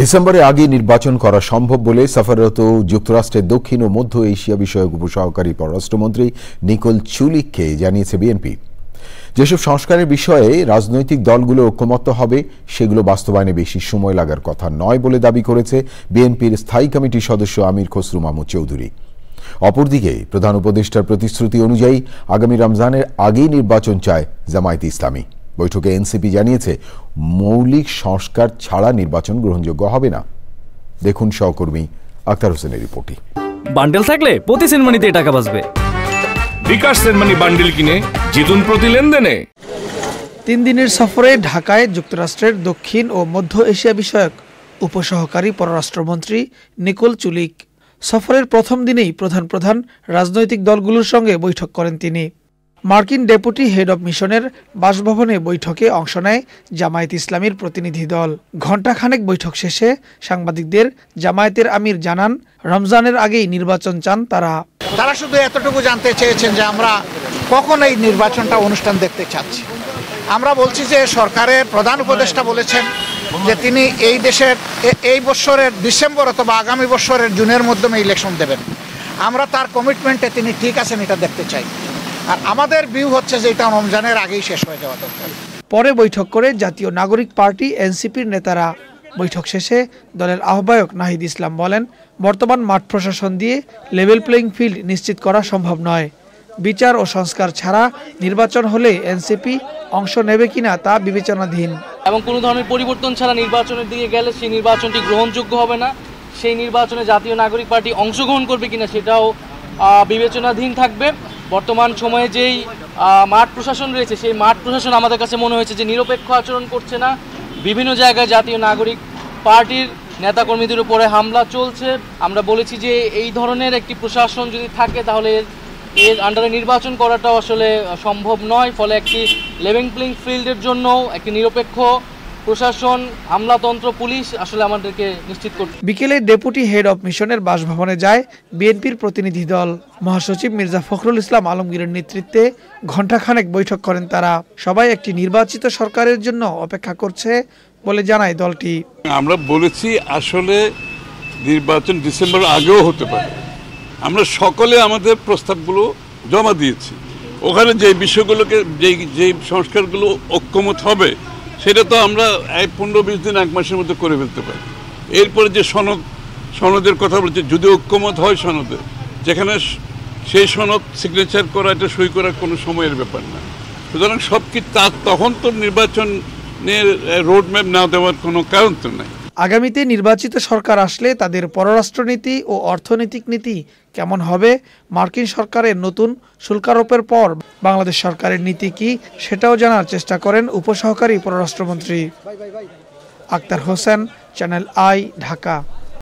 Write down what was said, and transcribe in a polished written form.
ডিসেম্বরে আগে নির্বাচন করা সম্ভব বলে সফররত যুক্তরাষ্ট্রের দক্ষিণ ও মধ্য এশিয়া বিষয়ক উপসহকারী পররাষ্ট্রমন্ত্রী নিকোল চুলিককে জানিয়েছে বিএনপি। যেসব সংস্কারের বিষয়ে রাজনৈতিক দলগুলো ঐকমত্য হবে সেগুলো বাস্তবায়নে বেশি সময় লাগার কথা নয় বলে দাবি করেছে বিএনপির স্থায়ী কমিটির সদস্য আমির খসরু মাহমুদ চৌধুরী। অপরদিকে প্রধান উপদেষ্টার প্রতিশ্রুতি অনুযায়ী আগামী রমজানের আগেই নির্বাচন চায় জামায়াতে ইসলামী। বৈঠকে এনসিপি জানিয়েছে মৌলিক সংস্কার ছাড়া নির্বাচন গ্রহণযোগ্য হবে না। দেখুন সহকর্মী আক্তার হোসেনের রিপোর্টে। বান্ডেল থাকলে প্রতি সেনমানিতে টাকা বাঁচবে। বিকাশ সেনমানি বান্ডেল কিনে জিতুন প্রতি লেনদেনে। 3 দিনের সফরে ঢাকায় যুক্তরাষ্ট্রের দক্ষিণ ও মধ্য এশিয়া বিষয়ক উপসহকারী পররাষ্ট্রমন্ত্রী নিকোল চুলিক সফরের প্রথম দিনেই প্রধান রাজনৈতিক দলগুলোর সঙ্গে বৈঠক করেন তিনি। মার্কিন ডেপুটি হেড অব মিশনের বাসভবনে বৈঠকে অংশ নেয় জামায়াতে ইসলামীর প্রতিনিধি দল। ঘণ্টাখানেক বৈঠক শেষে সাংবাদিকদের জামায়াতের আমির জানান, রমজানের আগেই নির্বাচন চান তারা। তারা শুধু এতটুকু জানতে চেয়েছেন যে আমরা কখন এই নির্বাচনটা অনুষ্ঠান দেখতে চাচ্ছি। আমরা বলছি যে সরকারের প্রধান উপদেষ্টা বলেছেন যে তিনি এই দেশের এই বছরের ডিসেম্বর অথবা আগামী বছরের জুনের মধ্যে ইলেকশন দেবেন। আমরা তার কমিটমেন্টে তিনি ঠিক আছেন এটা দেখতে চাই। আর আমাদের ভিউ হচ্ছে যে এটা রমজানের আগেই শেষ হয়ে যাওয়া দরকার। পরে বৈঠক করে জাতীয় নাগরিক পার্টি এনসিপির নেতারা। বৈঠক শেষে দলের আহ্বায়ক নাহিদ ইসলাম বলেন, বর্তমান মাঠ প্রশাসন দিয়ে লেভেল প্লেইং ফিল্ড নিশ্চিত করা সম্ভব নয়। বিচার ও সংস্কার ছাড়া নির্বাচন হলে এনসিপি অংশ নেবে কিনা তা বিবেচনাধীন। এবং কোনো ধরনের পরিবর্তন ছাড়া নির্বাচনের দিকে গেলে সেই নির্বাচনটি গ্রহণযোগ্য হবে না। সেই নির্বাচনে জাতীয় নাগরিক পার্টি অংশগ্রহণ করবে কিনা সেটাও বিবেচনাধীন থাকবে। বর্তমান সময়ে যেই মাঠ প্রশাসন রয়েছে সেই মাঠ প্রশাসন আমাদের কাছে মনে হয়েছে যে নিরপেক্ষ আচরণ করছে না। বিভিন্ন জায়গায় জাতীয় নাগরিক পার্টির নেতাকর্মীদের উপরে হামলা চলছে। আমরা বলেছি যে এই ধরনের একটি প্রশাসন যদি থাকে তাহলে এর আন্ডারে নির্বাচন করাটাও আসলে সম্ভব নয়। ফলে একটি লেভেল প্লেইং ফিল্ডের জন্য একটি নিরপেক্ষ প্রশাসন, আমলাতন্ত্র, পুলিশ আসলে আমাদেরকে নিশ্চিত করবে। বিকেলে ডেপুটি হেড অব মিশনের বাসভবনে যায় বিএনপির প্রতিনিধি দল। মহাসচিব মির্জা ফখরুল ইসলাম আলমগীরের নেতৃত্বে ঘণ্টাখানেক বৈঠক করেন তারা। সবাই একটি নির্বাচিত সরকারের জন্য অপেক্ষা করছে বলে জানায় দলটি। আমরা বলেছি আসলে নির্বাচন ডিসেম্বর আগেও হতে পারে। আমরা সকলে আমাদের প্রস্তাবগুলো জমা দিয়েছি। ওখানে যে বিষয়গুলোকে যে সংস্কারগুলো ঐকমত হবে সেটা তো আমরা 15-20 দিন 1 মাসের মধ্যে করে ফেলতে পারি। এরপরে যে সনদের কথা বলছে, যদি ঐকমত হয় সনদে, যেখানে সেই সনদ সিগনেচার করা, এটা সই করার কোনো সময়ের ব্যাপার না। সুতরাং সব কি তখন তো নির্বাচনের রোডম্যাপ না দেওয়ার কোনো কারণ তো নাই। আগামীতে নির্বাচিত সরকার আসলে তাদের পররাষ্ট্রনীতি ও অর্থনৈতিক নীতি কেমন হবে, মার্কিন সরকারের নতুন শুল্ক আরোপের পর বাংলাদেশ সরকারের নীতি কি, সেটাও জানার চেষ্টা করেন উপসহকারী পররাষ্ট্রমন্ত্রী। Akhtar Hossain, channel I, Dhaka.